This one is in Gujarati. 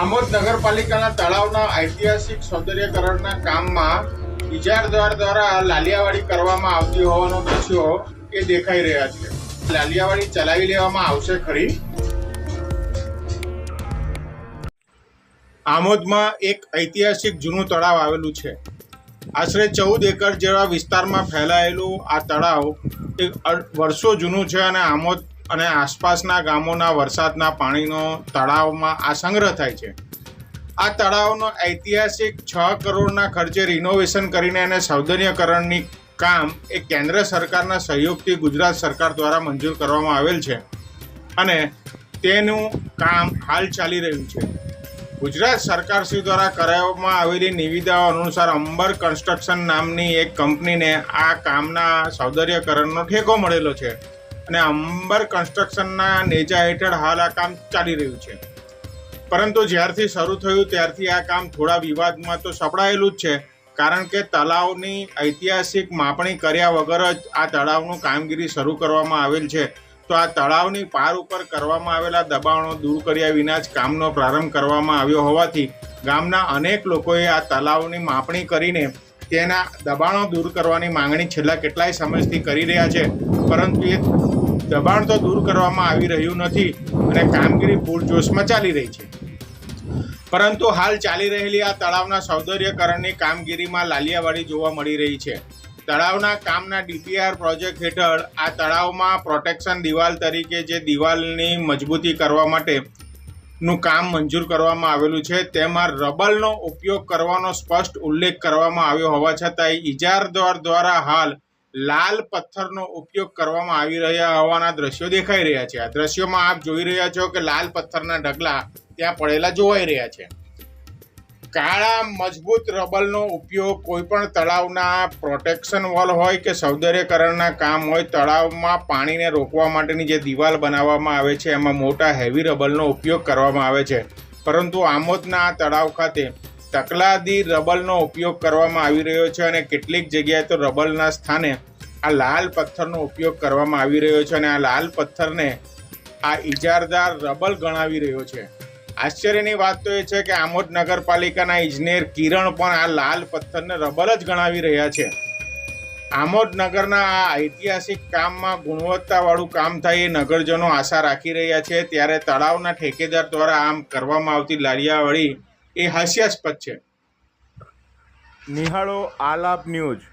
આમોદ નગરપાલિકાના તળાવના ઐતિહાસિક સૌંદર્યકરણના કામમાં ઇજારદાર દ્વારા લાલિયાવાડી કરવામાં આવતી હોવાનો દ્રશ્યો એ દેખાઈ રહ્યા છે. લાલિયાવાડી ચલાવી લેવામાં આવશે ખરી? આમોદમાં એક ઐતિહાસિક જૂનું તળાવ આવેલું છે. આશરે 14 એકર જેવા વિસ્તારમાં ફેલાયેલું આ તળાવ એક વર્ષો જૂનું છે અને આમોદ અને આસપાસના ગામોના વરસાદના પાણીનો તળાવમાં આ સંગ્રહ થાય છે. આ તળાવનો ઐતિહાસિક 6 કરોડના ખર્ચે રિનોવેશન કરીને અને સૌંદર્યકરણની કામ એ કેન્દ્ર સરકારના સહયોગથી ગુજરાત સરકાર દ્વારા મંજૂર કરવામાં આવેલ છે અને તેનું કામ હાલ ચાલી રહ્યું છે. ગુજરાત સરકારશ્રી દ્વારા કરાવવામાં આવેલી નિવિદાઓ અનુસાર અંબર કન્સ્ટ્રક્શન નામની એક કંપનીને આ કામના સૌંદર્યકરણનો ઠેકો મળેલો છે અને અંબર કન્સ્ટ્રક્શનના નેજા હેઠળ હાલ આ કામ ચાલી રહ્યું છે. પરંતુ જ્યારથી શરૂ થયું ત્યારથી આ કામ થોડા વિવાદમાં તો સપડાયેલું જ છે, કારણ કે તળાવની ઐતિહાસિક માપણી કર્યા વગર જ આ તળાવનું કામગીરી શરૂ કરવામાં આવેલ છે. તો આ તળાવની પાર ઉપર કરવામાં આવેલા દબાણો દૂર કર્યા વિના જ કામનો પ્રારંભ કરવામાં આવ્યો હોવાથી ગામના અનેક લોકોએ આ તળાવની માપણી કરીને તેના દબાણો દૂર કરવાની માંગણી છેલ્લા કેટલાય સમયથી કરી રહ્યા છે, પરંતુ એ દબાણ તો દૂર કરવામાં આવી રહ્યું નથી અને કામગીરી પૂરજોશમાં ચાલી રહી છે. પરંતુ હાલ ચાલી રહેલી આ તળાવના સૌંદર્યકરણની કામગીરીમાં લાલિયાવાડી જોવા મળી રહી છે. તળાવના કામના ડીપીઆર પ્રોજેક્ટ હેઠળ આ તળાવમાં પ્રોટેક્શન દિવાલ તરીકે જે દિવાલની મજબૂતી કરવા માટેનું કામ મંજૂર કરવામાં આવેલું છે, તેમાં રબરનો ઉપયોગ કરવાનો સ્પષ્ટ ઉલ્લેખ કરવામાં આવ્યો હોવા છતાંય ઇજારદાર દ્વારા હાલ લાલ પથ્થરનો ઉપયોગ કરવામાં આવી રહ્યા હોવાના દ્રશ્યો દેખાઈ રહ્યા છે. આ દ્રશ્યોમાં આપ જોઈ રહ્યા છો કે લાલ પથ્થરના ઢગલા ત્યાં પડેલા જોવાઈ રહ્યા છે. કાળા મજબૂત રબરનો ઉપયોગ કોઈપણ તળાવના પ્રોટેક્શન વોલ હોય કે સૌંદર્યકરણના કામ હોય, તળાવમાં પાણીને રોકવા માટેની જે દિવાલ બનાવવામાં આવે છે એમાં મોટા હેવી રબરનો ઉપયોગ કરવામાં આવે છે. પરંતુ આમોદના આ તળાવ ખાતે તકલાદી રબરનો ઉપયોગ કરવામાં આવી રહ્યો છે અને કેટલીક જગ્યાએ તો રબરના સ્થાને આ લાલ પથ્થરનો ઉપયોગ કરવામાં આવી રહ્યો છે અને આ લાલ પથ્થરને આ ઇજારદાર રબર ગણાવી રહ્યો છે. આશ્ચર્યની વાત તો એ છે કે આમોદ નગરપાલિકાના ઇજનેર કિરણ પણ આ લાલ પથ્થરને રબર જ ગણાવી રહ્યા છે. આમોદ નગરના આ ઐતિહાસિક કામમાં ગુણવત્તાવાળું કામ થાય એ નગરજનો આશા રાખી રહ્યા છે. ત્યારે તળાવના ઠેકેદાર દ્વારા આમ કરવામાં આવતી લાલિયાવાડી એ હાસ્યાસ્પદ છે. નિહાળો આલાપ ન્યૂઝ.